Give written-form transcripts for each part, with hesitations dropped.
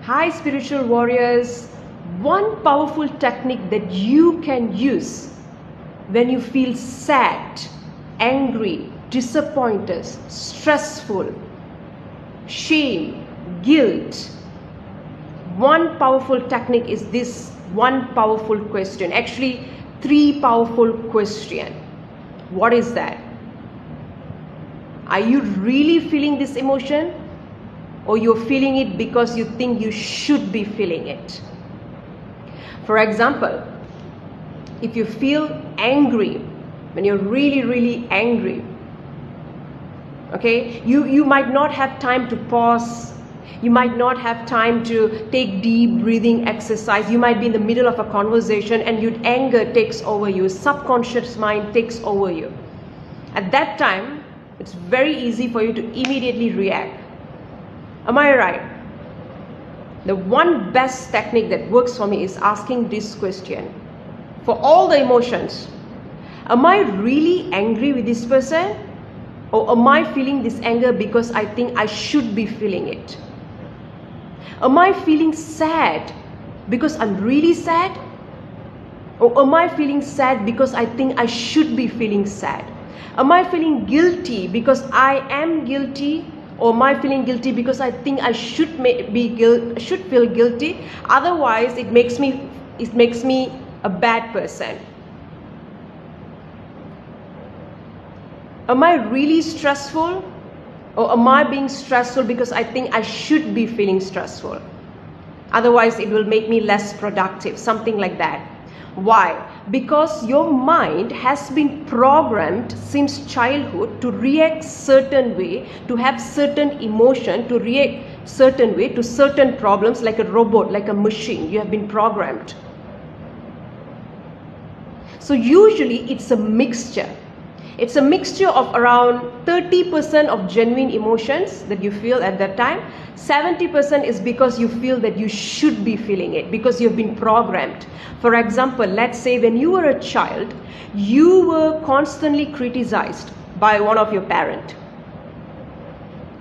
Hi spiritual warriors, one powerful technique that you can use when you feel sad, angry, disappointed, stressful, shame, guilt. One powerful technique is this one powerful question. Actually, three powerful questions. What is that? Are you really feeling this emotion? Or you're feeling it because you think you should be feeling it? For example, if you feel angry, when you're really angry, okay, you might not have time to pause. You might not have time to take deep breathing exercise. You might be in the middle of a conversation and your anger takes over you. Subconscious mind takes over you. At that time, it's very easy for you to immediately react. Am I right? The one best technique that works for me is asking this question. For all the emotions, am I really angry with this person? Or am I feeling this anger because I think I should be feeling it? Am I feeling sad because I'm really sad? Or am I feeling sad because I think I should be feeling sad? Am I feeling guilty because I am guilty? Or am I feeling guilty because I think I should feel guilty? Otherwise, it makes me a bad person. Am I really stressful? Or am I being stressful because I think I should be feeling stressful? Otherwise, it will make me less productive, something like that. Why? Because your mind has been programmed since childhood to react certain way, to have certain emotion, to react certain way to certain problems, like a robot, like a machine. You have been programmed. So usually it's a mixture. It's a mixture of around 30% of genuine emotions that you feel at that time. 70% is because you feel that you should be feeling it, because you've been programmed. For example, let's say when you were a child, you were constantly criticized by one of your parents.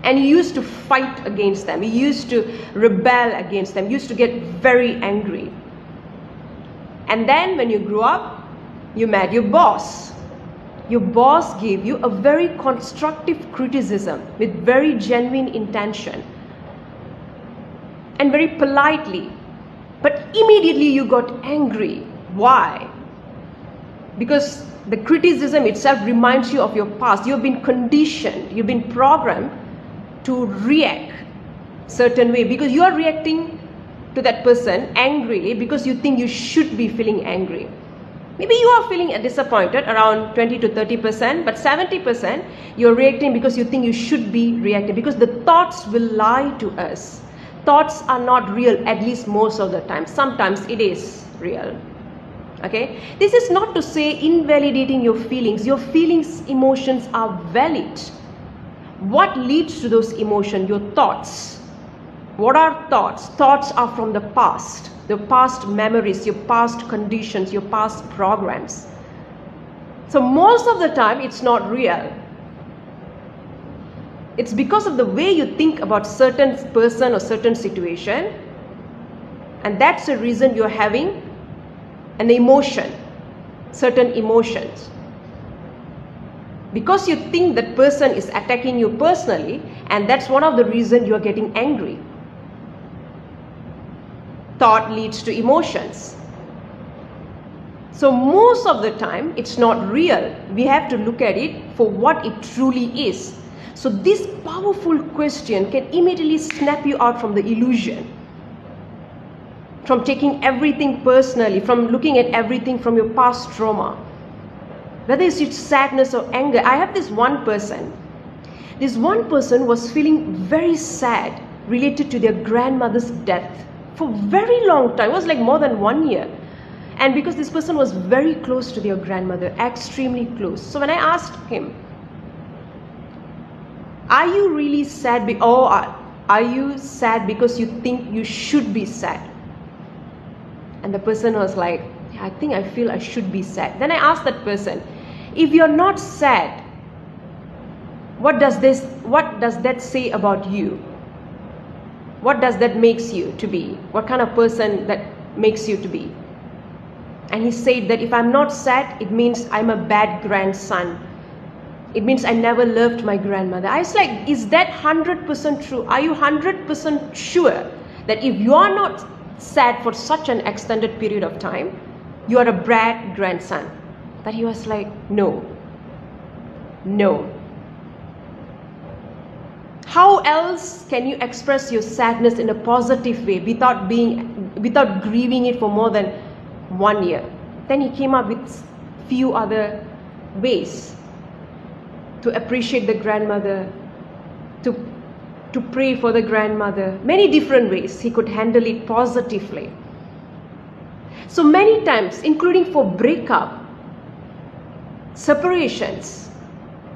And you used to fight against them. You used to rebel against them. You used to get very angry. And then when you grew up, you met your boss. Your boss gave you a very constructive criticism with very genuine intention and very politely. But immediately you got angry. Why? Because the criticism itself reminds you of your past. You've been conditioned, you've been programmed to react certain way, because you are reacting to that person angrily because you think you should be feeling angry. Maybe you are feeling disappointed around 20 to 30%, but 70% you're reacting because you think you should be reacting, because the thoughts will lie to us. Thoughts are not real, at least most of the time. Sometimes it is real. Okay? This is not to say invalidating your feelings. Your feelings, emotions are valid. What leads to those emotions? Your thoughts. What are thoughts? Thoughts are from the past memories, your past conditions, your past programs. So most of the time it's not real. It's because of the way you think about certain person or certain situation, and that's the reason you're having an emotion, certain emotions. Because you think that person is attacking you personally, and that's one of the reasons you're getting angry. Thought leads to emotions. So most of the time it's not real. We have to look at it for what it truly is. So this powerful question can immediately snap you out from the illusion, from taking everything personally, from looking at everything from your past trauma, whether it's sadness or anger. I have this one person was feeling very sad related to their grandmother's death for a very long time. It was like more than 1 year. And because this person was very close to their grandmother, extremely close. So when I asked him, are you really sad, or are you sad because you think you should be sad? And the person was like, I think I feel I should be sad. Then I asked that person, if you're not sad, what does that say about you? What does that makes you to be? What kind of person that makes you to be? And he said that if I'm not sad, it means I'm a bad grandson. It means I never loved my grandmother. I was like, is that 100% true? Are you 100% sure that if you are not sad for such an extended period of time, you are a bad grandson? But he was like, no. No. How else can you express your sadness in a positive way without grieving it for more than 1 year? Then he came up with few other ways to appreciate the grandmother, to pray for the grandmother. Many different ways he could handle it positively. So many times, including for breakup, separations,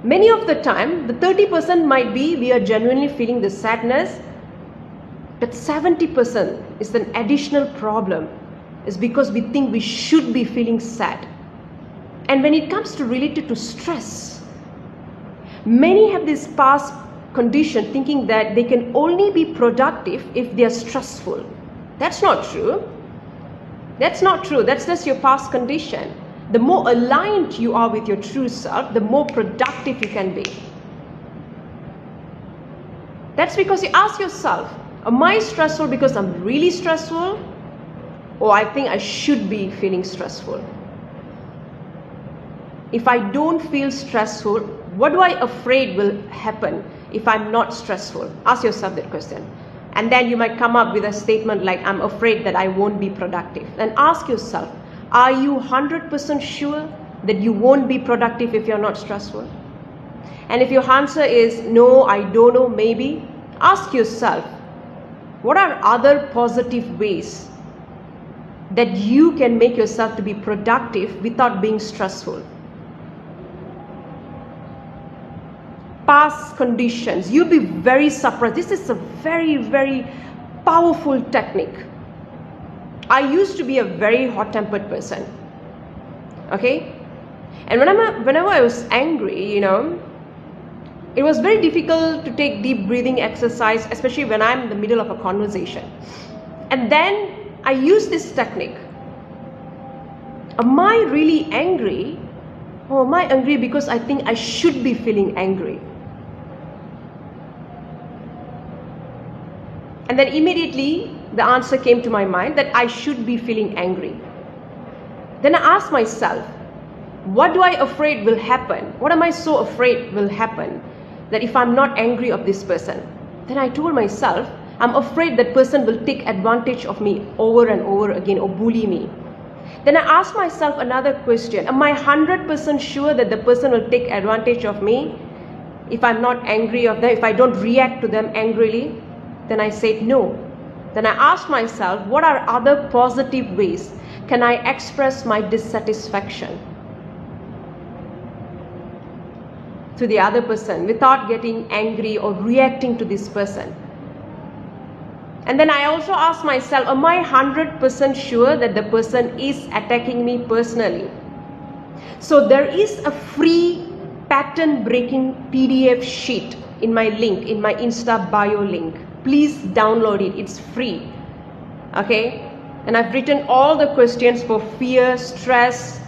many of the time, the 30% might be we are genuinely feeling the sadness, but 70% is an additional problem. Is because we think we should be feeling sad. And when it comes to related to stress, many have this past condition thinking that they can only be productive if they are stressful. That's not true. That's not true. That's just your past condition. The more aligned you are with your true self, the more productive you can be. That's because you ask yourself, am I stressful because I'm really stressful? Or I think I should be feeling stressful. If I don't feel stressful, what do I afraid will happen if I'm not stressful? Ask yourself that question. And then you might come up with a statement like, I'm afraid that I won't be productive. Then ask yourself, are you 100% sure that you won't be productive if you're not stressful? And if your answer is, no, I don't know, maybe, ask yourself, what are other positive ways that you can make yourself to be productive without being stressful? Past conditions, you'll be very surprised. This is a very, very powerful technique. I used to be a very hot-tempered person. Okay? And whenever I was angry, it was very difficult to take deep breathing exercise, especially when I'm in the middle of a conversation. And then I use this technique. Am I really angry? Or am I angry because I think I should be feeling angry? And then immediately the answer came to my mind that I should be feeling angry. Then I asked myself, what do I afraid will happen? What am I so afraid will happen that if I'm not angry of this person? Then I told myself, I'm afraid that person will take advantage of me over and over again or bully me. Then I asked myself another question. Am I 100% sure that the person will take advantage of me if I'm not angry of them, if I don't react to them angrily? Then I said no. Then I asked myself, what are other positive ways can I express my dissatisfaction to the other person without getting angry or reacting to this person? And then I also asked myself, am I 100% sure that the person is attacking me personally? So there is a free pattern breaking PDF sheet in my link, in my Insta bio link. Please download it, it's free. Okay? And I've written all the questions for fear, stress,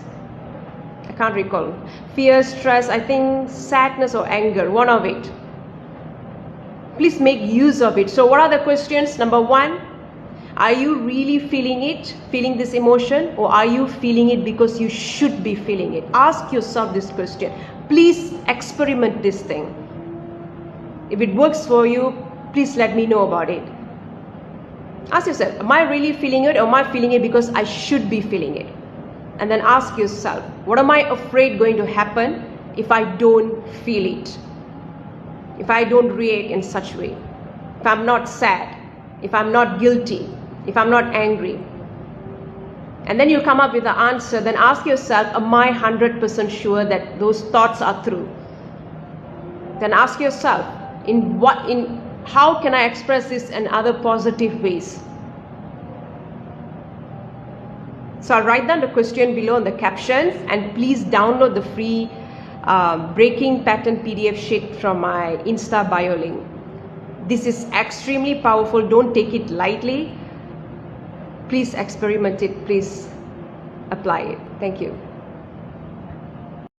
I can't recall. Fear, stress, I think sadness or anger, one of it. Please make use of it. So what are the questions? Number one, are you really feeling it, feeling this emotion, or are you feeling it because you should be feeling it? Ask yourself this question. Please experiment this thing. If it works for you, please let me know about it. Ask yourself, am I really feeling it, or am I feeling it because I should be feeling it? And then ask yourself, what am I afraid going to happen if I don't feel it? If I don't react in such way? If I'm not sad? If I'm not guilty? If I'm not angry? And then you come up with the answer. Then ask yourself, am I 100% sure that those thoughts are true? Then ask yourself, how can I express this in other positive ways? So I'll write down the question below in the captions, and please download the free breaking pattern PDF sheet from my Insta bio link. This is extremely powerful. Don't take it lightly. Please experiment it. Please apply it. Thank you.